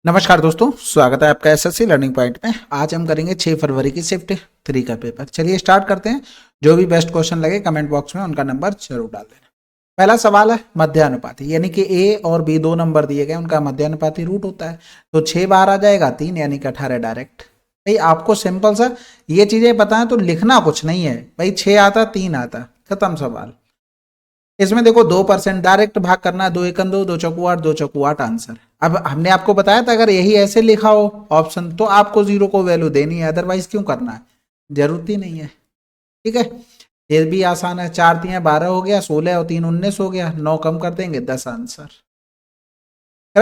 नमस्कार दोस्तों, स्वागत है आपका एसएससी लर्निंग पॉइंट में। आज हम करेंगे 6 फरवरी की शिफ्ट 3 का पेपर। चलिए स्टार्ट करते हैं। जो भी बेस्ट क्वेश्चन लगे कमेंट बॉक्स में उनका नंबर जरूर डाल देना। पहला सवाल है मध्यानुपाती, यानी कि ए और बी दो नंबर दिए गए, उनका मध्यानुपाती रूट होता है। तो 6 बाहर आ जाएगा 3, यानी कि 18 डायरेक्ट। भाई आपको सिंपल सा ये चीजें पता है तो लिखना कुछ नहीं है भाई। 6 आता 3 आता, खत्म सवाल। इसमें देखो 2% डायरेक्ट भाग करना है, 2 एकम 2, 2 चौकू 8, 2 चौकू 8 आंसर। अब हमने आपको बताया था अगर यही ऐसे लिखा हो ऑप्शन तो आपको 0 को वैल्यू देनी है, अदरवाइज क्यों करना है, जरूरत ही नहीं है। ठीक है, ये भी आसान है। 4 3 12 हो गया, 16 और 3 19 हो गया, 9 कम कर देंगे 10 आंसर।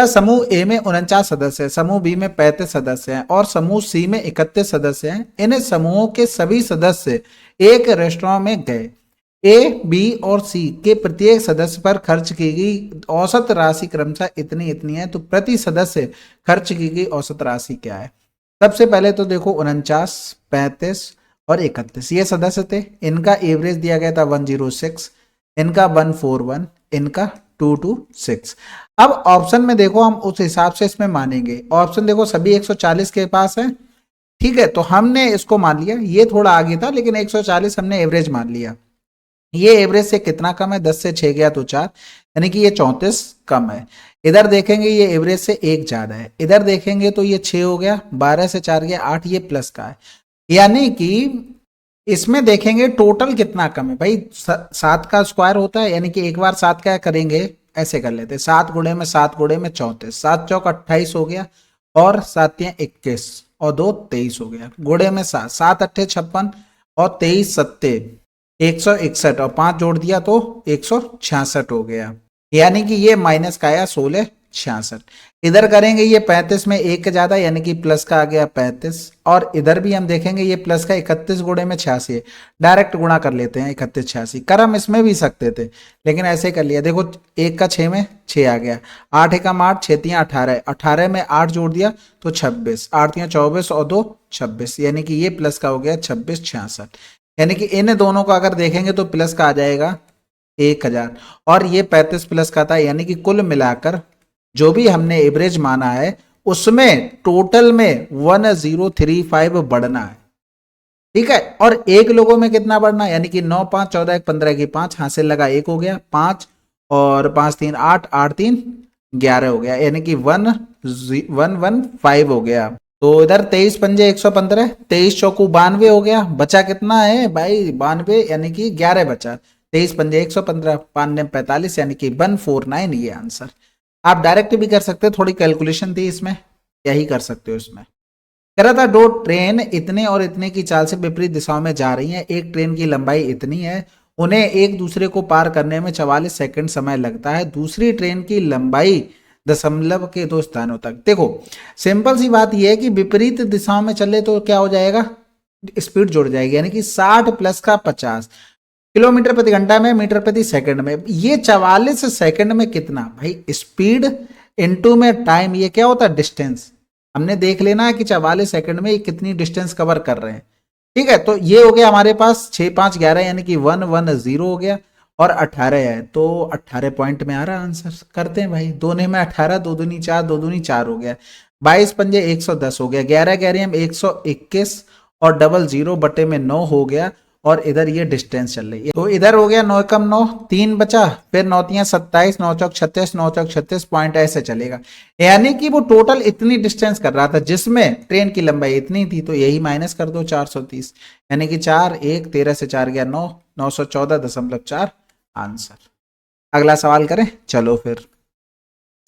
समूह ए में 49 सदस्य है, समूह बी में 35 सदस्य हैं और समूह सी में 31 सदस्य हैं। इन समूहों के सभी सदस्य एक रेस्टोरेंट में गए। ए, बी और सी के प्रत्येक सदस्य पर खर्च की गई औसत राशि क्रमशः इतनी इतनी है, तो प्रति सदस्य खर्च की गई औसत राशि क्या है। सबसे पहले तो देखो 49, 35 और 31 ये सदस्य थे। इनका एवरेज दिया गया था 106, इनका 141, इनका 226। अब ऑप्शन में देखो हम उस हिसाब से इसमें मानेंगे। ऑप्शन देखो सभी 140 के पास है, ठीक है, तो हमने इसको मान लिया। ये थोड़ा आगे था लेकिन 140 हमने एवरेज मान लिया। ये एवरेज से कितना कम है, 10 से 6 गया तो 4, यानी कि ये 34 कम है। इधर देखेंगे ये एवरेज से 1 ज्यादा है। इधर देखेंगे तो ये 6 हो गया, 12 से 4 गया 8, ये प्लस का है। यानी कि इसमें देखेंगे टोटल कितना कम है भाई। 7 का स्क्वायर होता है, यानी कि एक बार 7 का करेंगे, ऐसे कर लेते 7 गुणे में 7 गुणे में 34, 7 चौक 28 हो गया और 7 21 और 2 23 हो गया। गुणे में 7, 7 अट्ठे 56 और 23 सत्ते 161 और 5 जोड़ दिया तो 166 हो गया। यानी कि ये माइनस का आया 1666। इधर करेंगे ये 35 में 1 का ज्यादा, यानी कि प्लस का आ गया 35। और इधर भी हम देखेंगे ये प्लस का 31 गुणे में 86 है। डायरेक्ट गुणा कर लेते हैं 31 86। कर हम इसमें भी सकते थे लेकिन ऐसे कर लिया। देखो 1 का 6 में 6 आ गया, 8 एकम 8, 6 3 18, 18 में 8 जोड़ दिया तो 26, 8 3 24 और 2 26, यानी कि ये प्लस का हो गया 26 66। यानी कि इन दोनों को अगर देखेंगे तो प्लस का आ जाएगा 1000 और ये 35 प्लस का था, यानी कि कुल मिलाकर जो भी हमने एवरेज माना है उसमें टोटल में 1035 बढ़ना है। ठीक है, और एक लोगों में कितना बढ़ना है, यानी कि 9 5 14 1 15 की 5 हाथ से लगा 1 हो गया 5 और 5 3 8 8 3 11 हो गया, यानी कि 1115 हो गया। तो इधर 23 पंजे 115, 23 चौकू 92 हो गया। बचा कितना है भाई 92, यानी कि 11 बचा। 23 पंजे 115, 5 ने 45, यानी कि 149 ये आंसर। आप डायरेक्ट भी कर सकते हो, थोड़ी कैलकुलेशन थी इसमें, यही कर सकते हो इसमें। कह रहा था दो ट्रेन इतने और इतने की चाल से विपरीत दिशाओं में जा रही हैं। एक ट्रेन की लंबाई इतनी है, उन्हें एक दूसरे को पार करने में 44 सेकंड समय लगता है। दूसरी ट्रेन की लंबाई दशमलव के 2 स्थानों तक। देखो सिंपल सी बात यह है कि विपरीत दिशाओं में चले तो क्या हो जाएगा, स्पीड जुड़ जाएगी, यानी कि 60 प्लस का 50 किलोमीटर प्रति घंटा में, मीटर प्रति सेकंड में। ये 44 सेकंड में कितना भाई, स्पीड इनटू में टाइम, ये क्या होता है डिस्टेंस। हमने देख लेना है कि 44 सेकंड में कितनी डिस्टेंस कवर कर रहे हैं। ठीक है, तो ये हो गया हमारे पास 6 5 11, यानी कि 110 हो गया और 18 है तो 18 पॉइंट में आ रहा आंसर। करते हैं भाई, दोनों में 18, 2 दूनी 4, 2 दूनी 4 हो गया। 22 पंजे 110 हो गया, 11 11 में 121 और डबल 0 बटे में 9 हो गया। और इधर ये डिस्टेंस चल रही है, तो इधर हो गया 9 कम 9 3 बचा, फिर 9 3 27, 9 चौक 36, 9 चौक 36 पॉइंट ऐसे चलेगा। यानी कि वो टोटल इतनी डिस्टेंस कर रहा था जिसमें ट्रेन की लंबाई इतनी थी, तो यही माइनस कर दो 430, यानी कि 4 1 13 से 4 गया 9, 914.4 आंसर। अगला सवाल करें, चलो फिर।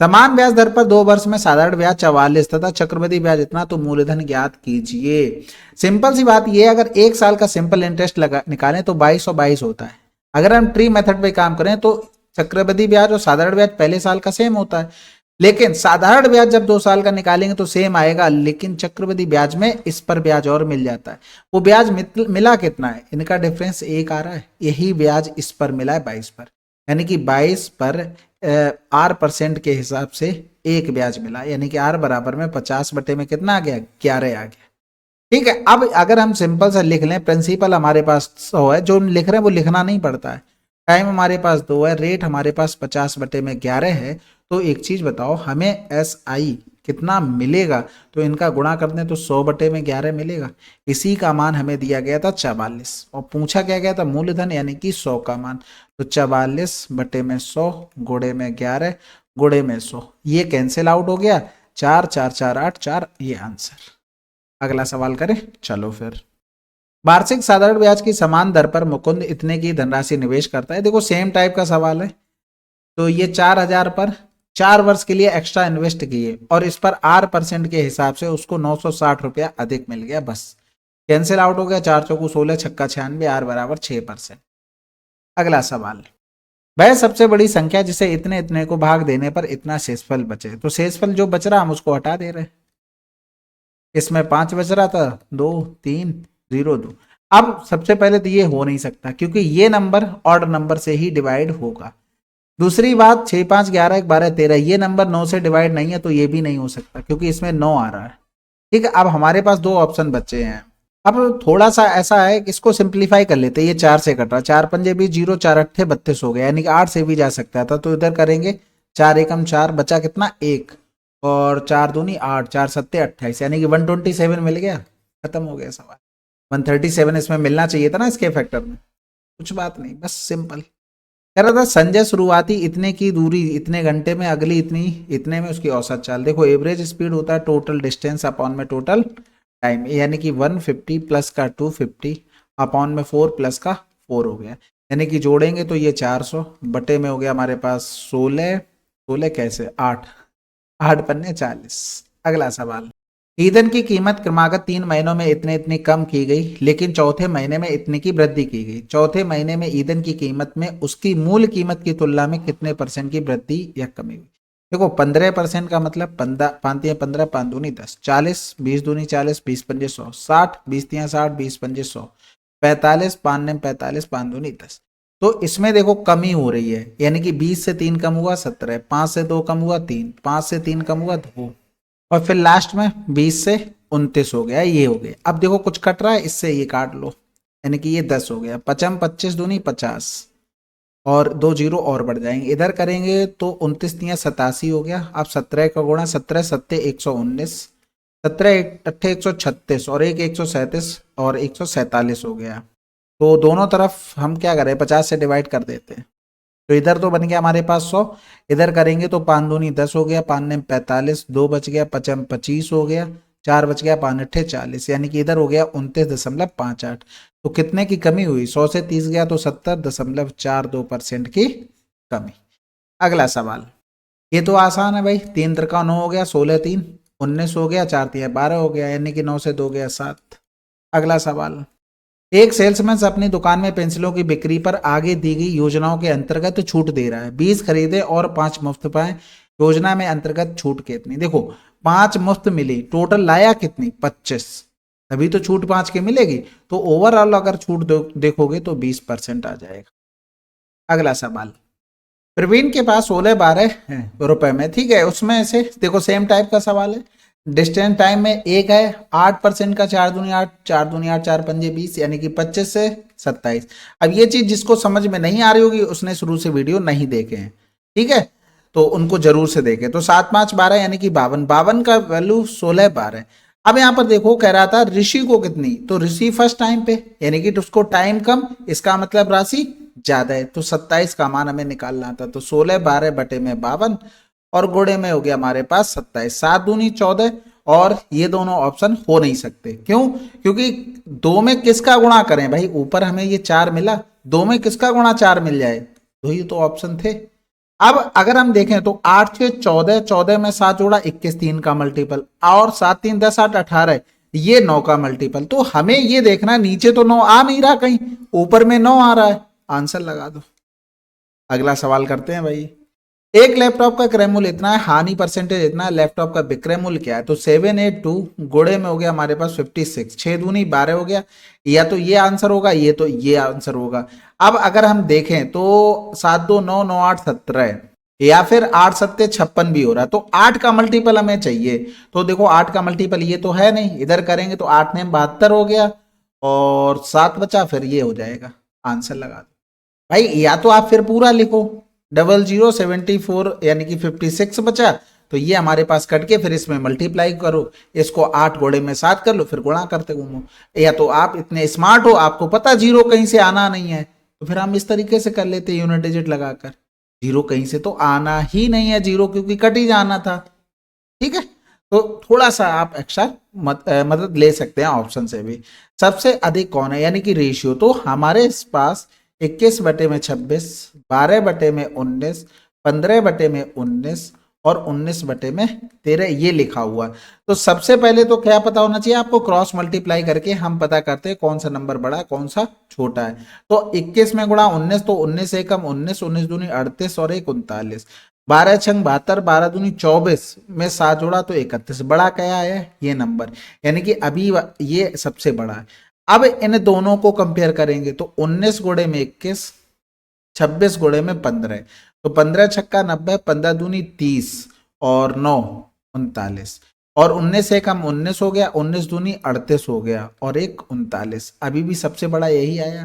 समान ब्याज दर पर 2 वर्ष में साधारण ब्याज 44 तथा चक्रवृद्धि ब्याज इतना, तो मूलधन ज्ञात कीजिए। सिंपल सी बात यह, अगर 1 साल का सिंपल इंटरेस्ट निकालें तो 22 और 22 होता है। अगर हम ट्री मेथड पे काम करें तो चक्रवृद्धि ब्याज और साधारण ब्याज पहले साल का सेम होता है, लेकिन साधारण ब्याज जब 2 साल का निकालेंगे तो सेम आएगा, लेकिन चक्रवृद्धि ब्याज में इस पर ब्याज और मिल जाता है। वो ब्याज मिला कितना है, इनका डिफरेंस 1 आ रहा है, यही ब्याज इस पर मिला है 22 पर, यानी कि 22 पर R% के हिसाब से 1 ब्याज मिला, यानी कि R बराबर में 50 बटे में कितना आ गया 11 आ गया। ठीक है, अब अगर हम सिंपल सा लिख लें, प्रिंसिपल हमारे पास 100 है, जो लिख रहे हैं वो लिखना नहीं पड़ता है। टाइम हमारे पास 2 है, रेट हमारे पास 50 बटे में 11 है। तो एक चीज बताओ, हमें SI कितना मिलेगा, तो इनका गुणा कर दें तो 100/11 मिलेगा। इसी का मान हमें दिया गया था 44 और पूछा क्या गया था मूलधन यानी कि 100 का मान। तो 44/100 गुणे में 11 गुणे में 100, ये कैंसिल आउट हो गया। 4 4 4 8 4, ये आंसर। अगला सवाल करें, चलो फिर। वार्षिक साधारण ब्याज की समान दर पर मुकुंद इतने की धनराशि निवेश करता है। देखो सेम टाइप का सवाल है। तो ये 4000 पर 4 वर्ष के लिए एक्स्ट्रा इन्वेस्ट किए और इस पर 8% के हिसाब से उसको 960 रुपया अधिक मिल गया, बस कैंसिल आउट हो गया। 4 चौकू 16, छक्का 96, आर बराबर 6%। अगला सवाल, वह सबसे बड़ी संख्या जिसे इतने इतने को भाग देने पर इतना शेषफल बचे। तो शेषफल जो बच रहा हम उसको हटा दे रहे। इसमें 5 बच रहा था, 2 3 0 2। अब सबसे पहले तो ये हो नहीं सकता क्योंकि ये नंबर ऑड नंबर से ही डिवाइड होगा। दूसरी बात 6 5 11 1 12 13, ये नंबर 9 से डिवाइड नहीं है, तो ये भी नहीं हो सकता क्योंकि इसमें 9 आ रहा है। ठीक है, अब हमारे पास 2 ऑप्शन बचे हैं। अब थोड़ा सा ऐसा है कि इसको सिंप्लीफाई कर लेते हैं। ये 4 से कट रहा, 4 पंजे भी 0, 4 अट्ठे 32 हो गया, यानी कि 8 से भी जा सकता था। तो इधर करेंगे 4 एकम 4, बचा कितना 1, और 4 दूनी 8, 4 सत्ते 28, यानी कि 127 मिल गया। खत्म हो गया सवाल। 137 इसमें मिलना चाहिए था ना इसके फैक्टर में। कुछ बात नहीं, बस सिंपल। कह रहा था संजय शुरुआती इतने की दूरी इतने घंटे में, अगली इतनी इतने में उसकी औसत चाल। देखो एवरेज स्पीड होता है टोटल डिस्टेंस अपॉन में टोटल टाइम, यानी कि 150 प्लस का 250 अपॉन में 4 प्लस का 4 हो गया, यानी कि जोड़ेंगे तो ये 400 बटे में हो गया हमारे पास 16 16 कैसे 8 8 पन्ने 40। अगला सवाल, ईंधन की कीमत क्रमागत 3 महीनों में इतने इतनी कम की गई लेकिन चौथे महीने में इतने की वृद्धि की गई। चौथे महीने में ईंधन की कीमत में उसकी मूल कीमत की तुलना में कितने % की वृद्धि या कमी हुई। देखो 15% का मतलब 15 5 15 5 दूनी 10, 40 20 दूनी 40, 20 पंजे 100, 60 20 तियां 60, 20 पंजे 100, 45 5 ने 45, 5 दूनी 10। तो इसमें देखो कमी हो रही है, यानी कि 20 से 3 कम हुआ 17, 5 से 2 कम हुआ 3, 5 से 3 कम हुआ 2, और फिर लास्ट में 20 से 29 हो गया, ये हो गया। अब देखो कुछ कट रहा है, इससे ये काट लो, यानी कि ये 10 हो गया। 55 25 दूनी 50 और 2 जीरो और बढ़ जाएंगे। इधर करेंगे तो 29 तियां 87 हो गया। अब 17 का गुणा 17 सत्ते 119, 17 अट्ठे 136 और 1 137 और 147 हो गया। तो दोनों तरफ हम क्या करें 50 से डिवाइड कर देते हैं। तो इधर तो बन गया हमारे पास 100, इधर करेंगे तो 5 दूनी 10 हो गया, 5 ने 45, 2 बच गया, 55 25 हो गया, 4 बच गया, 5 अट्ठे 40, यानी कि इधर हो गया 29.58। तो कितने की कमी हुई, 100 से 30 गया तो 70.42% की कमी। अगला सवाल, ये तो आसान है भाई, 3 त्रिका 9 हो गया, 16 3 19 हो गया, 4 तिया 12 हो गया, यानी कि 9 से 2 गया 7। अगला सवाल, एक सेल्समैन अपनी दुकान में पेंसिलों की बिक्री पर आगे दी गई योजनाओं के अंतर्गत छूट दे रहा है। 20 खरीदे और 5 मुफ्त पाए, योजना में अंतर्गत छूट कितनी। देखो 5 मुफ्त मिली, टोटल लाया कितनी 25, तभी तो छूट 5 की मिलेगी। तो ओवरऑल अगर छूट देखोगे तो 20% आ जाएगा। अगला सवाल, प्रवीण के पास 16-12 रुपए में, ठीक है, उसमें से देखो सेम टाइप का सवाल है। डिस्टेंस टाइम में एक है, 8% का 4 दूनी 8, 4 दूनी 8, 4 पंजे 20, यानी कि 25 से 27। अब ये चीज जिसको समझ में नहीं आ रही होगी उसने शुरू से वीडियो नहीं देखे हैं, ठीक है, तो उनको जरूर से देखें। तो 7 5 12 यानी कि 52, 52 का वैल्यू 16 12। अब यहाँ पर देखो कह रहा था ऋषि को कितनी, तो ऋषि फर्स्ट टाइम पे, यानी कि उसको टाइम कम, इसका मतलब राशि ज्यादा है। तो 27 का मान हमें निकालना था। तो 16 12 बटे में 52 और गुणे में हो गया हमारे पास 27, 7 दूनी 14, और ये दोनों ऑप्शन हो नहीं सकते। क्यों, क्योंकि 2 में किसका गुणा करें भाई, ऊपर हमें ये 4 मिला, 2 में किसका गुणा 4 मिल जाए, तो ये तो ऑप्शन थे। अब अगर हम देखें तो 8 से 14, 14 में 7 जोड़ा 21, 3 का मल्टीपल, और 7 3 10 8 18, ये 9 का मल्टीपल। तो हमें ये देखना नीचे तो 9 आ नहीं रहा, कहीं ऊपर में 9 आ रहा है, आंसर लगा दो। अगला सवाल करते हैं भाई, एक लैपटॉप का क्रय मूल्य इतना है, हानि परसेंटेज इतना है, लैपटॉप का विक्रय मूल्य क्या है। तो 782 गुणे में हो गया हमारे पास 56, 6 दूनी 12 हो गया, या तो ये आंसर होगा, ये तो ये आंसर होगा। अब अगर हम देखें तो 7 2 9 9 8 17, या फिर 8 सत्ते 56 भी हो रहा है। तो 8 का मल्टीपल हमें चाहिए। तो देखो 8 का मल्टीपल ये तो है नहीं, इधर करेंगे तो 8 ने 72 हो गया और 7 बचा, फिर ये हो जाएगा, आंसर लगा दो भाई। या तो आप फिर पूरा लिखो, 0074 यानी कि 56 बचा, तो ये हमारे पास कट के फिर इसमें मल्टीप्लाई करो, इसको 8 गुणे में 7 कर लो, फिर गुणा करते घूमो। या तो आप इतने स्मार्ट हो, आपको पता जीरो कहीं से आना नहीं है, तो फिर हम इस तरीके से कर लेते यूनिट डिजिट लगाकर। जीरो कहीं से तो आना ही नहीं है, जीरो क्योंकि कट ही जाना था। ठीक है, तो थोड़ा सा आप एक्स्ट्रा मदद ले सकते हैं ऑप्शन से भी। सबसे अधिक कौन है, यानी कि रेशियो, तो हमारे पास 21/26, 12/19, 15/19 और 19/13 ये लिखा हुआ। तो सबसे पहले तो क्या पता होना चाहिए आपको, क्रॉस मल्टीप्लाई करके हम पता करते हैं कौन सा नंबर बड़ा है कौन सा छोटा है। तो 21 में गुणा 19, तो 19 एकम 19, 19 दूनी 38 और 1 39, 12 छंग 72, 12 दूनी 24 में 7 जोड़ा तो 31। बड़ा क्या है ये नंबर, यानी कि अभी ये सबसे बड़ा है। अब इन दोनों को कंपेयर करेंगे तो 19 गुणे में 21, 26 गुणे में 15, तो 15 छक्का 90, 15 दूनी 30 और 9 39, और 19 एकम 19 हो गया, 19 दूनी 38 हो गया और 1 39। अभी भी सबसे बड़ा यही आया।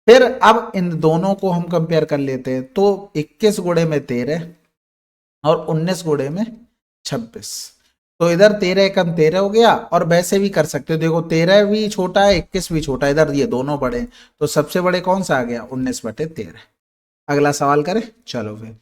फिर अब इन दोनों को हम कंपेयर कर लेते हैं, तो 21 गुणे में 13 और 19 गुणे में 26, तो इधर 13 एकम 13 हो गया। और वैसे भी कर सकते हो, देखो 13 भी छोटा है 21 भी छोटा है, इधर ये दोनों बड़े, तो सबसे बड़े कौन सा आ गया 19/13। अगला सवाल करें, चलो फिर।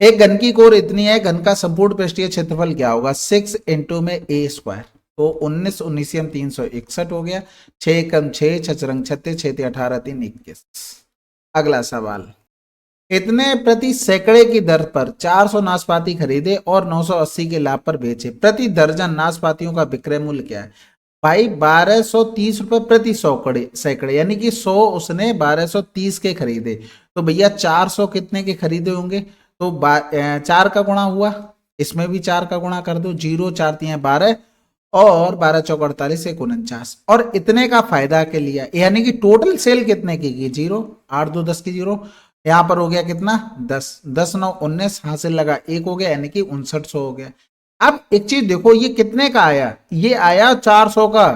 एक घन की कोर इतनी है, घन का संपूर्ण पृष्ठीय क्षेत्रफल क्या होगा, 6 इंटू में a स्क्वायर, तो 19 19 361 हो गया, 6 एकम 6, 6 रंग 36, 6 18 3 21। अगला सवाल, इतने प्रति सैकड़े की दर पर 400 नाशपाती खरीदे और 980 के लाभ पर बेचे, प्रति दर्जन नाशपातियों का विक्रय मूल्य क्या है। भाई 1230 रुपए प्रति सैकड़े, यानी कि 100 उसने 1230 के खरीदे, तो भैया 400 कितने के खरीदे होंगे, तो 4 का गुणा हुआ, इसमें भी 4 का गुणा कर दो, 0 4 3 12 और 12 चौक 48 1 49, और इतने का फायदा के लिया, यानी कि टोटल सेल कितने की 0, 8 2 10 की 0, यहां पर हो गया कितना 10, 10 9 19, हासिल लगा 1 हो गया, यानी कि 5900 हो गया। अब एक चीज देखो, ये कितने का आया, ये आया 400 का।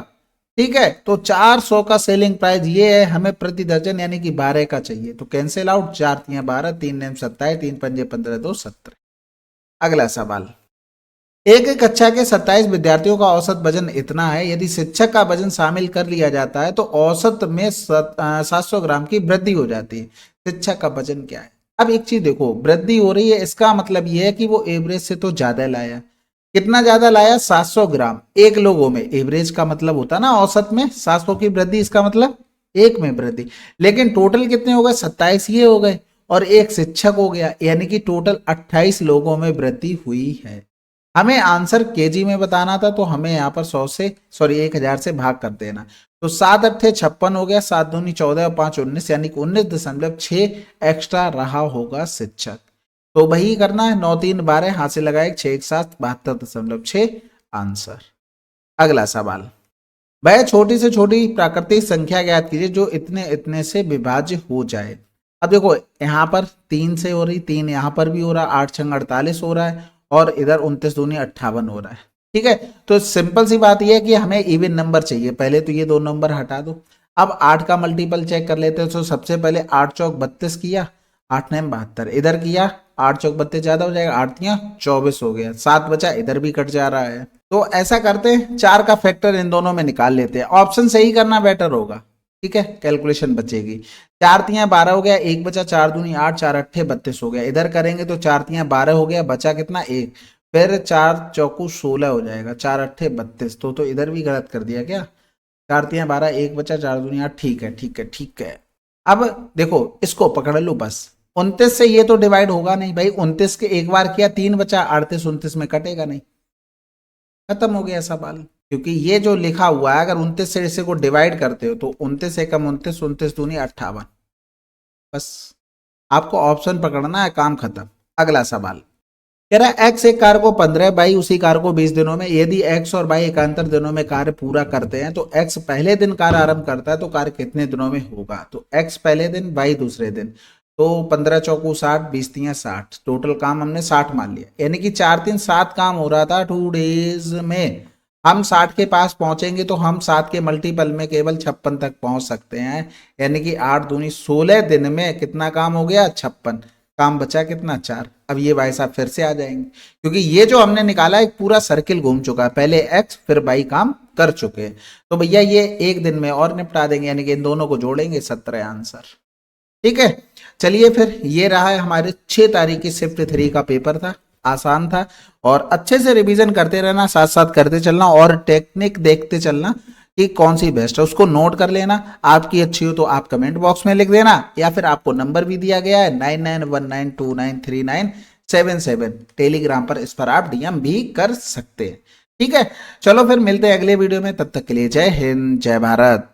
ठीक है, तो 400 का सेलिंग प्राइस ये है, हमें प्रति दर्जन यानी कि 12 का चाहिए, तो कैंसिल आउट, 4 3 12, 3 9 27, 3 5 15 2 17। अगला सवाल, एक कक्षा के 27 विद्यार्थियों का औसत वजन इतना है, यदि शिक्षक का वजन शामिल कर लिया जाता है तो औसत में 700 ग्राम की वृद्धि हो जाती है। शिक्षक का वजन क्या है। अब एक चीज देखो, वृद्धि हो रही है, इसका मतलब यह है कि वो एवरेज से तो ज्यादा लाया। कितना ज्यादा लाया, 700 ग्राम एक लोगों में। एवरेज का मतलब होता ना औसत में 700 की वृद्धि, इसका मतलब एक में वृद्धि। लेकिन टोटल कितने हो गए, 27 ये हो गए और एक शिक्षक हो गया, यानी कि टोटल 28 लोगों में वृद्धि हुई है। हमें आंसर केजी में बताना था, तो हमें यहाँ पर 1000 से भाग कर देना, तो 7 8 56 हो गया, 7 दूनी 14 और 5 19, यानी कि 19.6 एक्स्ट्रा रहा होगा शिक्षक। तो वही करना है, 9 3 12, हाथ से लगाए 6 1 7 72.6 आंसर। अगला सवाल, वह छोटी से छोटी प्राकृतिक संख्या ज्ञात कीजिए जो इतने इतने से विभाज्य हो जाए। अब देखो यहाँ पर 3 से हो रही, 3 यहाँ पर भी हो रहा, 8 6 48 हो रहा है और इधर 29 दूनी 58 हो रहा है। ठीक है, तो सिंपल सी बात यह है कि हमें इवन नंबर चाहिए। पहले तो ये दो नंबर हटा दो। अब 8 का मल्टीपल चेक कर लेते हैं, तो सबसे पहले 8 चौक 32 किया, 8 9 72, इधर किया 8 चौक 32 ज्यादा हो जाएगा, 8 3 24 हो गया, 7 बचा, इधर भी कट जा रहा है। तो ऐसा करते हैं, 4 का फैक्टर इन दोनों में निकाल लेते हैं, ऑप्शन सही करना बेटर होगा। ठीक है, कैलकुलेशन बचेगी। 4 3 12 हो गया, 1 बचा, 4 दूनी 8, 4 8 32 हो गया, इधर करेंगे तो 4 3 12 हो गया, बचा कितना 1, फिर 4 चौकू 16 हो जाएगा, 4 8 32, तो इधर भी गलत कर दिया क्या, 4 3 12, 1 बचा, 4 दूनी 8, ठीक है ठीक है ठीक है। अब देखो इसको पकड़ लो बस, 29 से ये तो डिवाइड होगा नहीं भाई, 29 के एक बार किया 3 बचा, 38 29 में कटेगा नहीं, खत्म हो गया सवाल। क्योंकि ये जो लिखा हुआ है, अगर 29 से इसे को डिवाइड करते हो तो 29 एकम 29, 29 दूनी 58, बस आपको ऑप्शन पकड़ना है, काम खत्म। अगला सवाल कह रहा है एक्स एक कार को 15, बाई उसी कार को 20 दिनों में, यदि एक्स और बाई एकांतर दिनों में कार्य पूरा करते हैं तो एक्स पहले दिन कार्य आरंभ करता है तो कार्य कितने दिनों में होगा। तो एक्स पहले दिन, बाई दूसरे दिन, तो 15 चौकू 60, 20 3 60, टोटल काम हमने 60 मान लिया, यानी कि 4 3 7 काम हो रहा था 2 डेज में। हम 60 के पास पहुंचेंगे तो हम 7 के मल्टीपल में केवल 56 तक पहुंच सकते हैं, यानी कि 8 दूनी 16 दिन में कितना काम हो गया 56। काम बचा कितना 4। अब ये भाई साहब फिर से आ जाएंगे, क्योंकि ये जो हमने निकाला एक पूरा सर्किल घूम चुका है, पहले x फिर y काम कर चुके हैं, तो भैया ये एक दिन में और निपटा देंगे, यानी कि इन दोनों को जोड़ेंगे 17 आंसर। ठीक है, चलिए फिर ये रहा है हमारे 6 तारीख की शिफ्ट 3 का पेपर था, आसान था, और अच्छे से रिवीजन करते रहना, साथ साथ करते चलना और टेक्निक देखते चलना कि कौन सी बेस्ट है, उसको नोट कर लेना। आपकी अच्छी हो तो आप कमेंट बॉक्स में लिख देना, या फिर आपको नंबर भी दिया गया है 9919293977, टेलीग्राम पर, इस पर आप डीएम भी कर सकते हैं। ठीक है, चलो फिर मिलते हैं अगले वीडियो में, तब तक के लिए जय हिंद जय भारत।